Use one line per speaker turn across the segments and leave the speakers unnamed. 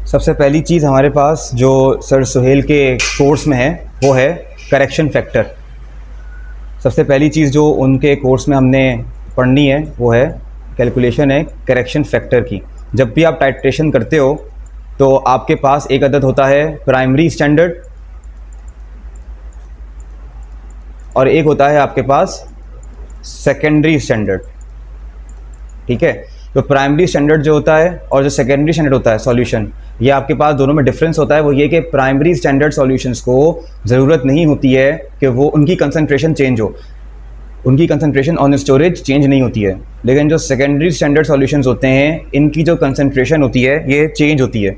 सबसे पहली चीज़ हमारे पास जो सर सुहेल के कोर्स में है वो है करेक्शन फैक्टर। सबसे पहली चीज़ जो उनके कोर्स में हमने पढ़नी है वो है कैलकुलेशन है करेक्शन फैक्टर की। जब भी आप टाइट्रेशन करते हो तो आपके पास एक अदद होता है प्राइमरी स्टैंडर्ड और एक होता है आपके पास सेकेंडरी स्टैंडर्ड। ठीक है, तो प्राइमरी स्टैंडर्ड जो होता है और जो सेकेंडरी स्टैंडर्ड होता है सॉल्यूशन, ये आपके पास दोनों में डिफरेंस होता है। वो ये कि प्राइमरी स्टैंडर्ड सॉल्यूशंस को ज़रूरत नहीं होती है कि वो उनकी कंसंट्रेशन चेंज हो, उनकी कंसंट्रेशन ऑन स्टोरेज चेंज नहीं होती है। लेकिन जो सेकेंडरी स्टैंडर्ड सॉल्यूशंस होते हैं इनकी जो कंसंट्रेशन होती है ये चेंज होती है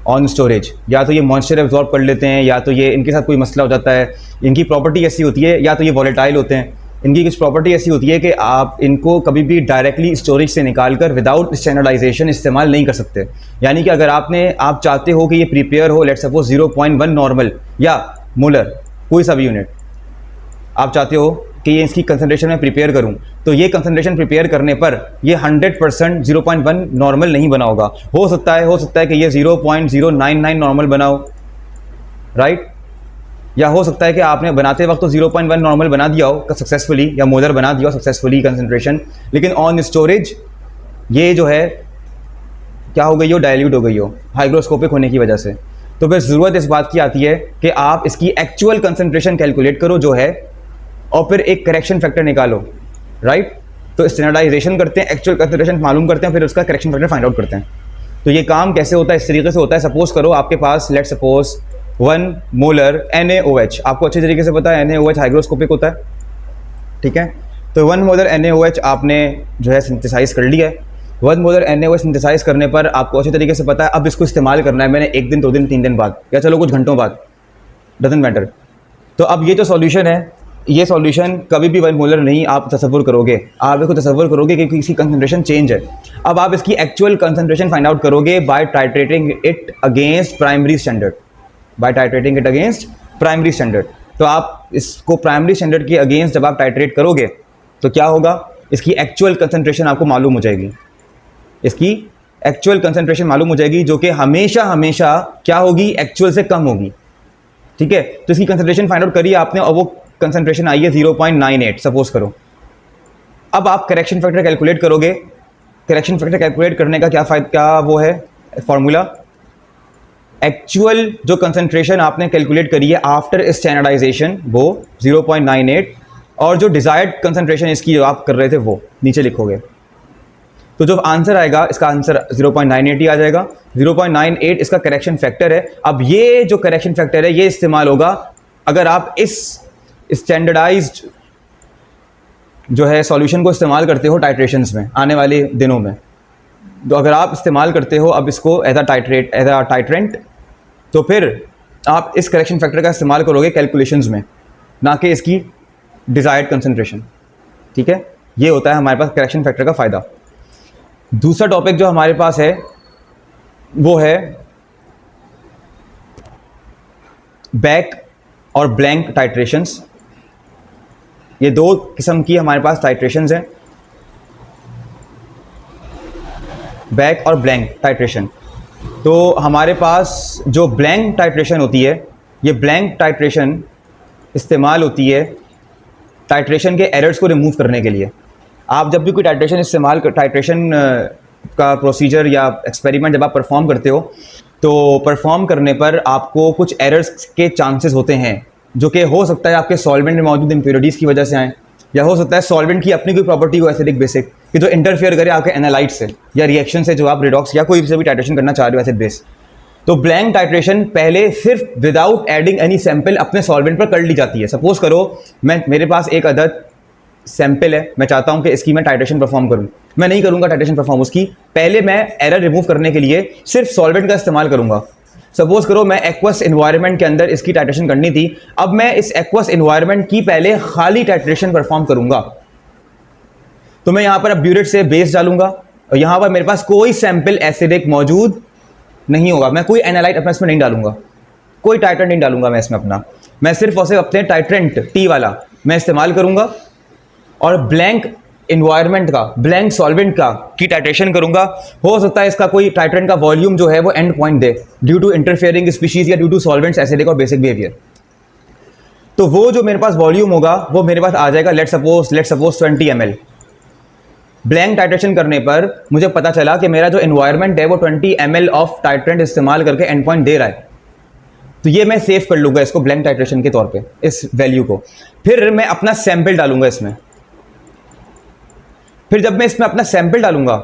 ऑन स्टोरेज। या तो ये मॉइस्चर एब्जॉर्ब कर लेते हैं, या तो ये इनके साथ कोई मसला हो जाता है, इनकी प्रॉपर्टी ऐसी होती है, या तो ये वॉलेटाइल होते हैं। इनकी कुछ प्रॉपर्टी ऐसी होती है कि आप इनको कभी भी डायरेक्टली स्टोरेज से निकाल कर विदाउट स्टैंडर्डाइजेशन इस्तेमाल नहीं कर सकते। यानी कि अगर आप चाहते हो कि ये प्रिपेयर हो, लेट्स सपोज 0.1 नॉर्मल या मोलर, कोई सा भी यूनिट आप चाहते हो कि ये इसकी कंसंट्रेशन में प्रिपेयर करूं, तो ये कंसंट्रेशन प्रिपेयर करने पर ये 100% 0.1 नॉर्मल नहीं बना होगा। हो सकता है कि ये 0.099 नॉर्मल बनाओ, राइट। या हो सकता है कि आपने बनाते वक्त तो 0.1 नॉर्मल बना दिया हो सक्सेसफुली, या मोलर बना दिया हो सक्सेसफुली कंसंट्रेशन, लेकिन ऑन स्टोरेज ये जो है क्या हो गई हो, डाइल्यूट हो गई हो हाइग्रोस्कोपिक होने की वजह से। तो फिर ज़रूरत इस बात की आती है कि आप इसकी एक्चुअल कंसंट्रेशन कैलकुलेट करो जो है, और फिर एक करेक्शन फैक्टर निकालो, राइट। तो स्टैंडर्डाइजेशन करते हैं, एक्चुअल कंसंट्रेशन मालूम करते हैं, फिर उसका करेक्शन फैक्टर फाइंड आउट करते हैं। तो ये काम कैसे होता है, इस तरीके से होता है। सपोज करो आपके पास लेट सपोज 1 मोलर NaOH, आपको अच्छी तरीके से पता है NaOH हाइग्रोस्कोपिक होता है, ठीक है। तो 1 मोलर NaOH आपने जो है सिंथेसाइज कर लिया है। 1 मोलर NaOH सिंथेसाइज करने पर आपको अच्छी तरीके से पता है अब इसको इस्तेमाल करना है मैंने 1 दिन 2 दिन 3 दिन बाद, या चलो कुछ घंटों बाद, डजंट मैटर। तो अब ये जो सॉल्यूशन है, ये सॉल्यूशन कभी भी 1 मोलर नहीं आप तसव्वुर करोगे, आप इसको तसव्वुर करोगे कि इसकी कंसंट्रेशन चेंज है। अब आप इसकी एक्चुअल कंसंट्रेशन फाइंड आउट करोगे by titrating it against primary standard, by titrating it against primary standard. तो आप इसको प्राइमरी स्टैंडर्ड के अगेंस्ट जब आप टाइट्रेट करोगे तो क्या होगा, इसकी एक्चुअल कंसंट्रेशन आपको मालूम हो जाएगी, इसकी एक्चुअल कंसंट्रेशन मालूम हो जाएगी, जो कि हमेशा हमेशा क्या होगी, एक्चुअल से कम होगी, ठीक है। तो इसकी कंसंट्रेशन फाइंड आउट करी आपने और वो कंसंट्रेशन आई है 0.98 सपोज करो। अब आप करेक्शन फैक्टर कैलकुलेट करोगे। करेक्शन फैक्टर कैलकुलेट करने का क्या वो है फॉर्मूला, एक्चुअल जो कंसंट्रेशन आपने कैलकुलेट करी है आफ्टर स्टैंडर्डाइजेशन वो 0.98, और जो डिजायर्ड कंसंट्रेशन इसकी जो आप कर रहे थे वो नीचे लिखोगे। तो जो आंसर आएगा इसका आंसर 0.98 ही आ जाएगा। 0.98 इसका करेक्शन फैक्टर है। अब ये जो करेक्शन फैक्टर है ये इस्तेमाल होगा अगर आप इस स्टैंडर्डाइज्ड जो है सॉल्यूशन को इस्तेमाल करते हो टाइट्रेशंस में आने वाले दिनों में। तो अगर आप इस्तेमाल करते हो अब इसको एज अ टाइट्रेंट, तो फिर आप इस करेक्शन फैक्टर का इस्तेमाल करोगे कैलकुलेशंस में, ना कि इसकी डिजायर्ड कंसंट्रेशन, ठीक है। ये होता है हमारे पास करेक्शन फैक्टर का फ़ायदा। दूसरा टॉपिक जो हमारे पास है वो है बैक और ब्लैंक टाइट्रेशंस। ये 2 किस्म की हमारे पास टाइट्रेशंस हैं, बैक और ब्लैंक टाइट्रेशन। तो हमारे पास जो ब्लैंक टाइट्रेशन होती है, ये ब्लैंक टाइट्रेशन इस्तेमाल होती है टाइट्रेशन के एरर्स को रिमूव करने के लिए। आप जब भी कोई टाइट्रेशन का प्रोसीजर या एक्सपेरिमेंट जब आप परफॉर्म करते हो, तो परफॉर्म करने पर आपको कुछ एरर्स के चांसेस होते हैं, जो कि हो सकता है आपके सॉल्वेंट में मौजूद इम्प्योरिटीज़ की वजह से आए, या हो सकता है सॉल्वेंट की अपनी कोई प्रॉपर्टी हो एसिडिक बेसिक कि जो इंटरफेयर करे आपके एनालाइट से या रिएक्शन से, जो आप रिडॉक्स या कोई से भी टाइट्रेशन करना चाह रहे हो एसिड बेस। तो ब्लैंक टाइट्रेशन पहले सिर्फ विदाउट एडिंग एनी सैंपल अपने सॉल्वेंट पर कर ली जाती है। सपोज करो मेरे पास एक अदद सैंपल है, मैं चाहता हूं कि इसकी मैं टाइट्रेशन परफॉर्म करूं। मैं नहीं करूंगा टाइट्रेशन परफॉर्म उसकी, पहले मैं एरर रिमूव करने के लिए सिर्फ सॉल्वेंट का इस्तेमाल करूंगा। सपोज करो मैं एक्वस एनवायरनमेंट के अंदर इसकी टाइट्रेशन करनी थी, अब मैं इस एक्वस एनवायरनमेंट की पहले खाली टाइट्रेशन परफॉर्म करूंगा। तो मैं यहां पर अब ब्यूरेट से बेस डालूंगा और यहां पर मेरे पास कोई सैंपल एसिडिक मौजूद नहीं होगा, मैं कोई एनालाइट अपना इसमें नहीं डालूंगा, कोई टाइट्रेंट नहीं डालूंगा मैं इसमें अपना, मैं सिर्फ और सिर्फ अपने टाइट्रेंट टी वाला मैं इस्तेमाल करूंगा। और ब्लैंक इन्वायरमेंट का, ब्लैंक सॉल्वेंट का की टाइट्रेशन करूंगा, हो सकता है इसका कोई टाइट्रेंट का वॉल्यूम जो है वो एंड पॉइंट दे ड्यू टू इंटरफेयरिंग स्पीशीज या ड्यू टू सॉल्वेंट्स एसिडिक और बेसिक बिहेवियर। तो वो जो मेरे पास वॉल्यूम होगा वो मेरे पास आ जाएगा let suppose 20 ml। Blank titration करने पर मुझे पता चला कि मेरा जो एनवायरनमेंट है वो 20 ml ऑफ टाइट्रेंट इस्तेमाल करके एंड पॉइंट दे रहा है। तो ये मैं सेव कर लूँगा इसको ब्लैंक टाइट्रेशन के तौर पे, इस वैल्यू को। फिर मैं अपना सैंपल डालूंगा इसमें। फिर जब मैं इसमें अपना सैंपल डालूंगा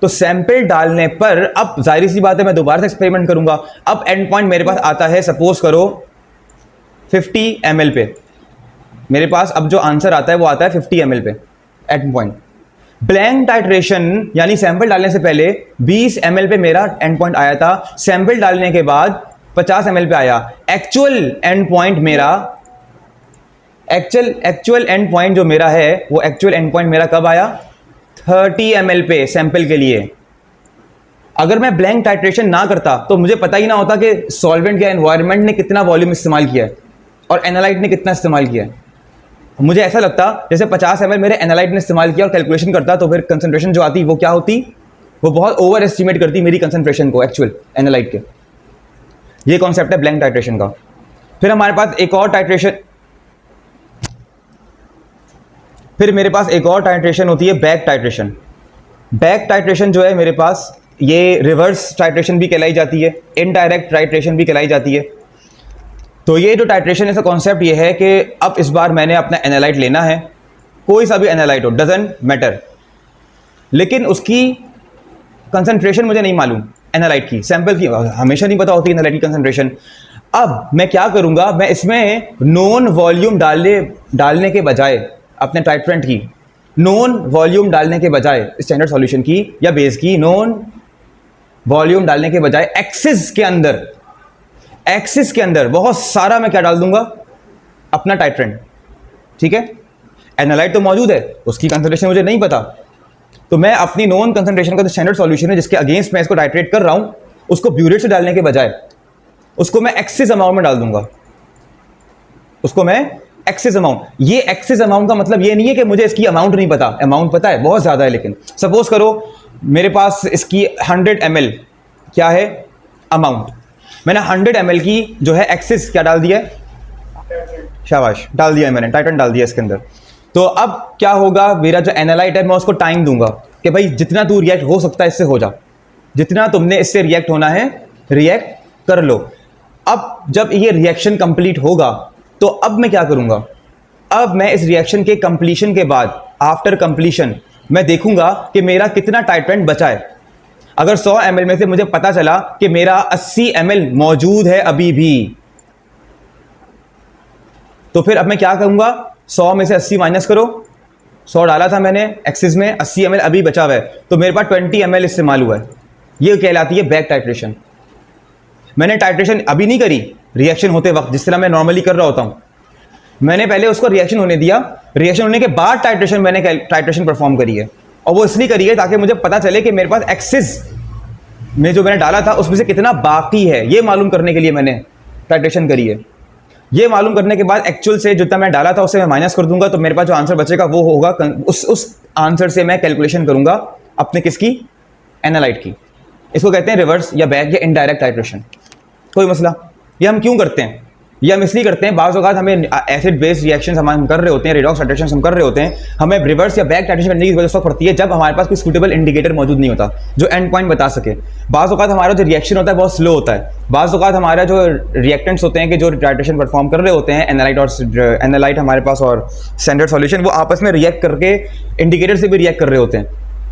तो सैंपल डालने पर अब जाहिर सी बात है मैं दोबारा से एक्सपेरिमेंट करूंगा। अब एंड पॉइंट मेरे पास आता है सपोज करो 50 ml पे। मेरे पास अब जो आंसर आता है वो आता है 50 ml पे एंड पॉइंट। ब्लैंक टाइट्रेशन यानी सैंपल डालने से पहले 20 ml पे मेरा एंड पॉइंट आया था, सैंपल डालने के बाद 50 ml पे आया। एक्चुअल एंड पॉइंट मेरा एक्चुअल एंड पॉइंट जो मेरा है वो एक्चुअल एंड पॉइंट मेरा कब आया? 30 ml पे सैंपल के लिए। अगर मैं ब्लैंक टाइट्रेशन ना करता तो मुझे पता ही ना होता कि सॉल्वेंट या एनवायरनमेंट ने कितना वॉल्यूम इस्तेमाल किया है और एनालाइट ने कितना इस्तेमाल किया है। मुझे ऐसा लगता जैसे 50 ml मेरे एनालाइट ने इस्तेमाल किया और कैलकुलेशन करता तो फिर कंसंट्रेशन जो आती वो क्या होती? वो बहुत ओवर एस्टिमेट करती मेरी कंसंट्रेशन को एक्चुअल एनालाइट के। ये कॉन्सेप्ट है ब्लैंक टाइट्रेशन का। फिर हमारे पास एक और टाइट्रेशन, फिर मेरे पास एक और टाइट्रेशन होती है बैक टाइट्रेशन। बैक टाइट्रेशन जो है मेरे पास ये रिवर्स टाइट्रेशन भी कहलाई जाती है, इनडायरेक्ट टाइट्रेशन भी कहलाई जाती है। तो ये जो टाइट्रेशन है, इसका कॉन्सेप्ट ये है कि अब इस बार मैंने अपना एनालाइट लेना है, कोई सा भी एनालाइट हो, डजंट मैटर, लेकिन उसकी कंसंट्रेशन मुझे नहीं मालूम एनालाइट की, सैंपल की हमेशा नहीं पता होती एनालाइट की कंसंट्रेशन। अब मैं क्या करूँगा, मैं इसमें नॉन वॉल्यूम डालने के बजाय अपने टाइट्रेंट की नॉन वॉल्यूम डालने के बजाय स्टैंडर्ड सॉल्यूशन की या बेस की नॉन वॉल्यूम डालने के बजाय एक्सिस के अंदर बहुत सारा मैं क्या डाल दूंगा? अपना टाइट्रेंट। ठीक है, एनालाइट तो मौजूद है, उसकी कंसंट्रेशन मुझे नहीं पता, तो मैं अपनी नॉन कंसंट्रेशन का जो स्टैंडर्ड सॉल्यूशन है जिसके अगेंस्ट मैं इसको टाइट्रेट कर रहा हूं, उसको ब्यूरेट से डालने के बजाय उसको मैं एक्सिस अमाउंट में डाल दूंगा। उसको मैं एक्सिस अमाउंट, ये एक्सिस अमाउंट का मतलब ये नहीं है कि मुझे इसकी अमाउंट नहीं पता, अमाउंट पता है, बहुत ज़्यादा है। लेकिन सपोज करो मेरे पास इसकी 100 ml क्या है अमाउंट, मैंने 100 ml की जो है एक्सिस क्या डाल दिया है? शाबाश, डाल दिया है मैंने, टाइट्रेंट डाल दिया इसके अंदर। तो अब क्या होगा, मेरा जो एनालाइट है मैं उसको टाइम दूंगा कि भाई जितना तू रिएक्ट हो सकता है इससे हो जा, जितना तुमने इससे रिएक्ट होना है रिएक्ट कर लो। अब जब ये रिएक्शन कंप्लीट होगा तो अब मैं क्या करूंगा, अब मैं इस रिएक्शन के कंप्लीशन के बाद आफ्टर कंप्लीशन मैं देखूंगा कि मेरा कितना टाइट्रेंट बचा है। अगर 100 ml में से मुझे पता चला कि मेरा 80 ml मौजूद है अभी भी, तो फिर अब मैं क्या करूंगा, 100 में से 80 माइनस करो, 100 डाला था मैंने एक्सिस में, 80 ml अभी बचा हुआ है, तो मेरे पास 20 ml इस्तेमाल हुआ है। ये कहलाती है बैक टाइट्रेशन। मैंने टाइट्रेशन अभी नहीं करी रिएक्शन होते वक्त, जिस तरह मैं नॉर्मली कर रहा होता हूं, मैंने पहले उसको रिएक्शन होने दिया, रिएक्शन होने के बाद मैंने टाइट्रेशन परफॉर्म करी है। और वो इसलिए करी है ताकि मुझे पता चले कि मेरे पास एक्सिस में जो मैंने डाला था उसमें से कितना बाकी है, ये मालूम करने के लिए मैंने टाइट्रेशन करी है। ये मालूम करने के बाद एक्चुअल से जितना मैं डाला था उससे मैं माइनस कर दूंगा, तो मेरे पास जो आंसर बचेगा वो होगा, उस आंसर से मैं कैलकुलेशन करूंगा अपने किसकी? एनालाइट की। इसको कहते हैं रिवर्स या बैक या इनडायरेक्ट टाइट्रेशन। कोई मसला? ये हम क्यों करते हैं? ये हम इसलिए करते हैं, बाज़ औक़ात हमें एसिड बेस्ड रिएक्शंस हम कर रहे होते हैं, रिडॉक्स टाइट्रेशन हम कर रहे होते हैं, हमें रिवर्स या बैक टाइट्रेशन करने की वजह पड़ती है जब हमारे पास कोई सूटेबल इंडिकेटर मौजूद नहीं होता जो एंड पॉइंट बता सके। बाज़ औक़ात हमारा जो रिएक्शन होता है बहुत स्लो होता है, बाज़ औक़ात हमारा जो रिएक्टेंट्स होते हैं कि जो टाइट्रेशन परफॉर्म कर रहे होते हैं, एनालाइट हमारे पास और स्टैंडर्ड सॉल्यूशन, वो आपस में रिएक्ट करके इंडिकेटर से भी रिएक्ट कर रहे होते हैं,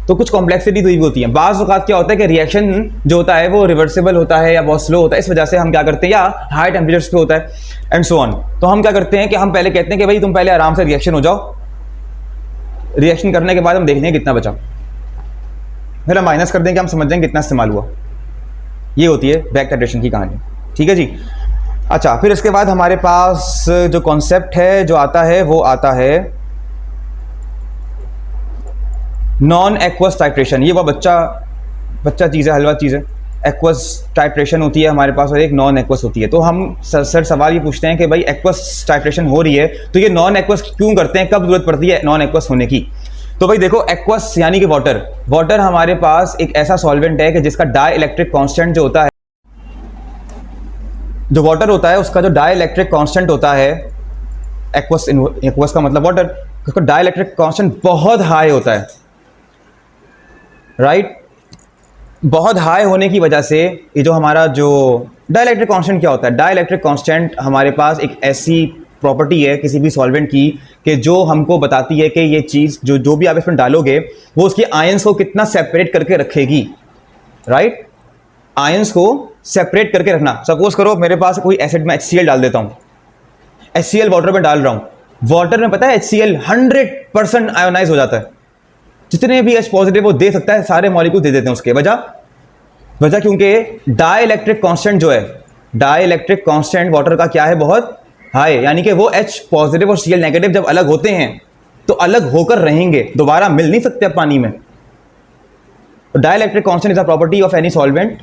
तो कुछ कॉम्प्लेक्सिटी हुई होती है। बाज़ औक़ात क्या होता है कि रिएक्शन जो होता है वो रिवर्सिबल होता है या बहुत स्लो होता है, इस वजह से हम क्या करते हैं, या हाई टेम्परेचर्स पे होता है एंड सो ऑन। तो हम क्या करते हैं कि हम पहले कहते हैं कि भाई तुम पहले आराम से रिएक्शन हो जाओ, रिएक्शन करने के बाद हम देखते हैं कितना बचा, फिर हम माइनस कर देंगे, हम समझ जाएंगे कितना इस्तेमाल हुआ। ये होती है बैक टाइट्रेशन की कहानी। ठीक है जी। अच्छा, फिर इसके बाद हमारे पास जो कॉन्सेप्ट है जो आता है वो आता है नॉन एक्वस टाइट्रेशन। ये वो बच्चा चीज़ है, हलवा चीज़ है। एक्वस टाइट्रेशन होती है हमारे पास और एक नॉन एक्वस होती है। तो हम सर सवाल ये पूछते हैं कि भाई एक्वस टाइट्रेशन हो रही है तो ये नॉन एक्वस क्यों करते हैं, कब जरूरत पड़ती है नॉन एक्वस होने की? तो भाई देखो एक्वस यानी कि वाटर, वाटर हमारे पास एक ऐसा सॉल्वेंट है कि जिसका डाई इलेक्ट्रिक कॉन्स्टेंट जो होता है, जो वाटर होता है उसका जो डाई इलेक्ट्रिक कॉन्स्टेंट होता है, एक्वस, एक्वस का मतलब वाटर, उसका डाई इलेक्ट्रिक कॉन्स्टेंट बहुत हाई होता है, राइट। बहुत हाई होने की वजह से ये जो हमारा जो डाई इलेक्ट्रिक कॉन्स्टेंट क्या होता है, डाई इलेक्ट्रिक कॉन्स्टेंट हमारे पास एक ऐसी प्रॉपर्टी है किसी भी सॉल्वेंट की कि जो हमको बताती है कि ये चीज़ जो भी आप इसमें डालोगे वो उसके आयंस को कितना सेपरेट करके रखेगी, राइट। आयंस को सेपरेट करके रखना। सपोज करो मेरे पास कोई एसिड में HCl डाल देता हूँ, HCl वाटर में डाल रहा हूँ, वाटर में पता है HCl 100% आयोनाइज हो जाता है, जितने भी H पॉजिटिव वो दे सकता है सारे मॉलिक्यूल दे देते हैं उसके। वजह क्योंकि डाई इलेक्ट्रिक कॉन्स्टेंट जो है, डाई इलेक्ट्रिक कॉन्स्टेंट वाटर का क्या है, बहुत हाई, यानी कि वो H पॉजिटिव और Cl नेगेटिव जब अलग होते हैं तो अलग होकर रहेंगे, दोबारा मिल नहीं सकते पानी में। Dielectric constant is a property of any solvent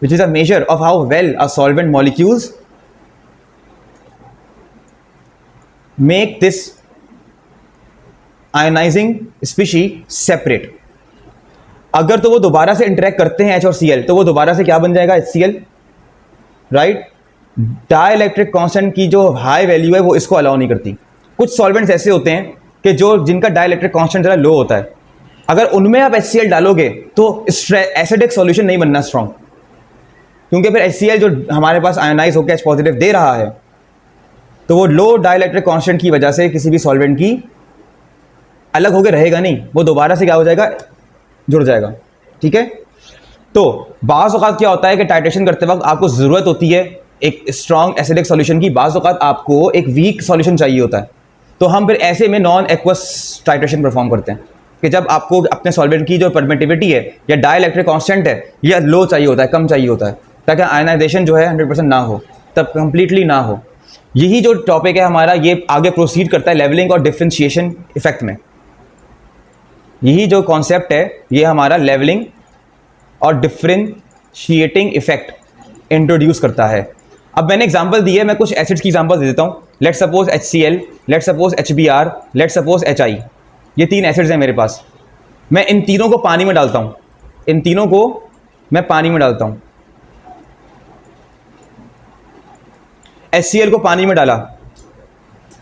which is a measure of how well a solvent molecules make this ionizing species separate। अगर तो वो दोबारा से इंटरेक्ट करते हैं H और Cl तो वो दोबारा से क्या बन जाएगा, HCl, right. Dielectric constant की जो हाई वैल्यू है वो इसको अलाउ नहीं करती। कुछ सॉल्वेंट्स ऐसे होते हैं कि जो जिनका डाई इलेक्ट्रिक कॉन्स्टेंट जरा लो होता है, अगर उनमें आप HCl डालोगे तो एसिडिक सॉल्यूशन नहीं बनना स्ट्रॉन्ग, क्योंकि फिर HCl जो हमारे पास आयोनाइज होकर H पॉजिटिव दे रहा है तो वो लो डाई इलेक्ट्रिक कॉन्स्टेंट की वजह से किसी भी सॉल्वेंट की अलग होकर रहेगा नहीं, वो दोबारा से क्या हो जाएगा, जुड़ जाएगा, ठीक है। तो बाज़ औक़ात क्या होता है कि टाइट्रेशन करते वक्त आपको ज़रूरत होती है एक स्ट्रॉन्ग एसिडिक सॉल्यूशन की, बाज़ औक़ात आपको एक वीक सॉल्यूशन चाहिए होता है, तो हम फिर ऐसे में नॉन एक्वस टाइट्रेशन परफॉर्म करते हैं कि जब आपको अपने सॉल्वेंट की जो परमिटिविटी है या डाई इलेक्ट्रिक कॉन्स्टेंट है या लो चाहिए होता है, कम चाहिए होता है, ताकि आयनाइजेशन जो है 100% ना हो, तब कंप्लीटली ना हो। यही जो टॉपिक है हमारा ये आगे प्रोसीड करता है लेवलिंग और डिफरेंशिएशन इफेक्ट में। यही जो कॉन्सेप्ट है ये हमारा लेवलिंग और डिफरेंशिएटिंग इफेक्ट इंट्रोड्यूस करता है। अब मैंने एग्जांपल दी है, मैं कुछ एसिड्स की एग्जांपल दे देता हूँ। Let suppose HCl, let suppose HBr, let suppose HI। ये 3 एसिड्स हैं मेरे पास। मैं इन तीनों को पानी में डालता हूँ, इन तीनों को मैं पानी में डालता हूँ। HCl को पानी में डाला,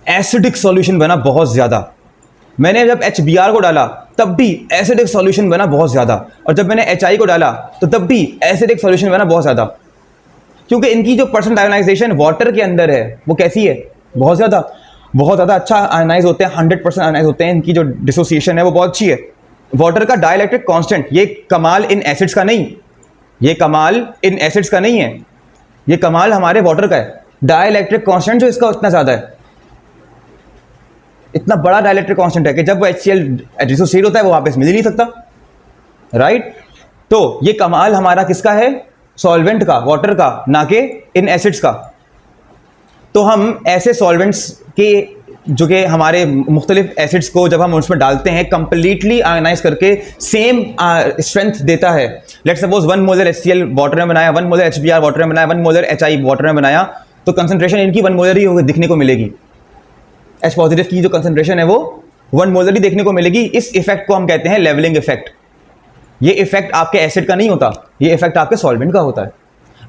एसिडिक सॉल्यूशन बना बहुत ज़्यादा। मैंने जब HBr को डाला तब भी एसिडिक सॉल्यूशन बना बहुत ज़्यादा, और जब मैंने HI को डाला तो तब भी एसिडिक सॉल्यूशन बना बहुत ज़्यादा, क्योंकि इनकी जो परसेंट आयोनाइजेशन वाटर के अंदर है वो कैसी है, बहुत ज़्यादा अच्छा आयोनाइज होते हैं, 100% आयोनाइज होते हैं। इनकी जो डिसोसिएशन है वो बहुत अच्छी है। वाटर का डाई इलेक्ट्रिक कॉन्स्टेंट, ये कमाल इन एसिड्स का नहीं, ये कमाल इन एसिड्स का नहीं है, ये कमाल हमारे वाटर का है। डाई इलेक्ट्रिक कॉन्स्टेंट जो इसका उतना ज़्यादा है, इतना बड़ा डाई इलेक्ट्रिक कॉन्स्टेंट है कि जब वो HCl डिसोसिएट होता है वो वापस मिल ही नहीं सकता, राइट। तो ये कमाल हमारा किसका है, सॉल्वेंट का, वाटर का, ना कि इन एसिड्स का। तो हम ऐसे सॉल्वेंट्स के जो कि हमारे मुख्तलिफ एसिड्स को जब हम उसमें डालते हैं कंप्लीटली आयोनाइज करके सेम स्ट्रेंथ देता है। Let suppose 1 molar HCl water में बनाया, 1 मोलर HBr वाटर में बनाया, 1 मोलर HI वाटर में बनाया, तो कंसंट्रेशन इनकी 1 मोलर ही दिखने को मिलेगी। H पॉजिटिव की जो कंसंट्रेशन है वो 1 मोलर ही देखने को मिलेगी। इस इफेक्ट को हम कहते हैं लेवलिंग इफेक्ट। ये इफेक्ट आपके एसिड का नहीं होता, ये इफेक्ट आपके सॉल्वेंट का होता है।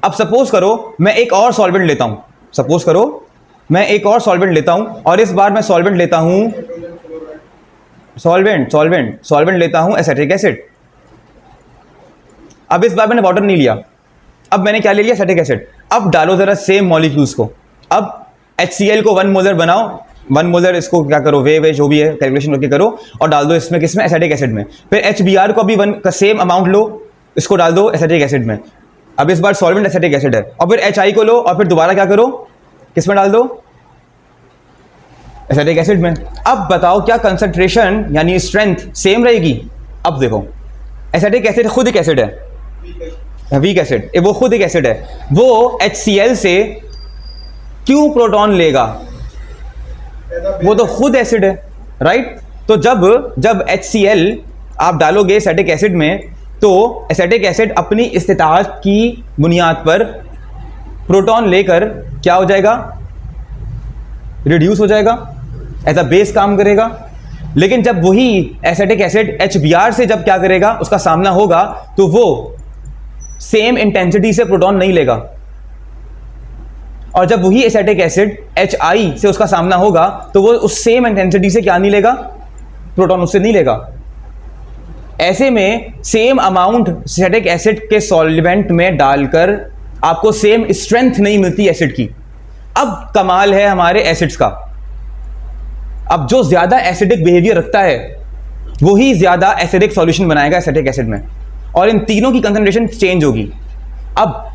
अब सपोज करो मैं एक और सॉल्वेंट लेता हूं, सपोज करो मैं एक और सॉल्वेंट लेता हूं, और इस बार मैं सॉल्वेंट लेता हूं सॉल्वेंट लेता हूं एसिटिक एसिड। अब इस बार मैंने वाटर नहीं लिया, अब मैंने क्या ले लिया, एसिटिक एसिड। अब डालो जरा सेम मॉलिक्यूल्स को, अब HCl को 1 मोलर बनाओ, 1 मोलर इसको क्या करो, वे जो भी है कैलकुलेशन करके करो, और डाल दो इसमें, किसमें, एसिटिक एसिड में। फिर HBr को भी 1 का सेम अमाउंट लो, इसको डाल दो एसिटिक एसिड में। अब इस बार सॉल्वेंट एसिटिक एसिड है, और फिर HI को लो और फिर दोबारा क्या करो, किसमें डाल दो, एसिटिक एसिड में। अब बताओ क्या कंसंट्रेशन यानी स्ट्रेंथ सेम रहेगी। अब देखो एसिटिक एसिड खुद एक एसिड है, वीक एसिड, वो खुद एक एसिड है, वो HCl से क्यों प्रोटॉन लेगा, वो तो खुद एसिड है, राइट। तो जब HCl आप डालोगे एसिटिक एसिड में तो एसिटिक एसिड अपनी इस्तिताअत की बुनियाद पर प्रोटॉन लेकर क्या हो जाएगा, रिड्यूस हो जाएगा, एज अ बेस काम करेगा। लेकिन जब वही एसिटिक एसिड HBr से जब क्या करेगा, उसका सामना होगा, तो वो सेम इंटेंसिटी से प्रोटॉन नहीं लेगा। और जब वही एसिटिक एसिड HI से उसका सामना होगा, तो वो उस सेम इंटेंसिटी से क्या नहीं लेगा, प्रोटॉन उससे नहीं लेगा। ऐसे में सेम अमाउंट एसिटिक एसिड के सॉल्वेंट में डालकर आपको सेम स्ट्रेंथ नहीं मिलती एसिड की। अब कमाल है हमारे एसिड्स का, अब जो ज्यादा एसिडिक बिहेवियर रखता है वही ज्यादा एसिडिक सॉल्यूशन बनाएगा एसिटिक एसिड में, और इन तीनों की कंसंट्रेशन चेंज होगी। अब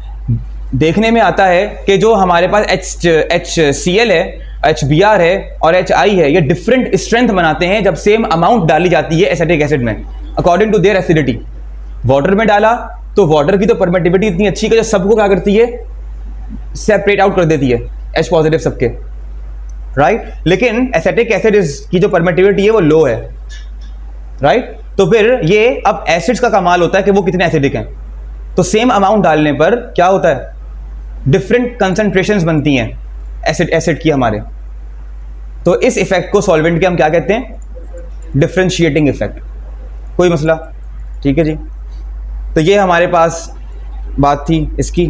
देखने में आता है कि जो हमारे पास HCl है, HBr है और HI है, ये डिफरेंट स्ट्रेंथ बनाते हैं जब सेम अमाउंट डाली जाती है एसिटिक एसिड में according to their acidity. Water में डाला तो वाटर की तो परमिटिविटी इतनी अच्छी है जो सबको क्या करती है, सेपरेट आउट कर देती है H पॉजिटिव सबके, राइट। लेकिन एसिटिक एसिड की जो परमिटिविटी है वो लो है, राइट। तो फिर ये अब एसिड्स का कमाल होता है कि वो कितने एसिडिक हैं। तो सेम अमाउंट डालने पर क्या होता है, डिफरेंट कंसंट्रेशंस बनती हैं एसिड की हमारे। तो इस इफेक्ट को सॉल्वेंट के हम क्या कहते हैं, डिफरेंशिएटिंग इफेक्ट। कोई मसला, ठीक है जी। तो ये हमारे पास बात थी इसकी।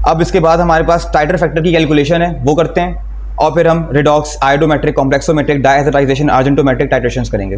अब इसके बाद हमारे पास टाइटर फैक्टर की कैलकुलेशन है, वो करते हैं, और फिर हम रिडॉक्स, आयोडोमेट्रिक, कॉम्प्लेक्सोमेट्रिक, डायएसिटाइजेशन, आर्जेंटोमेट्रिक टाइट्रेशंस करेंगे।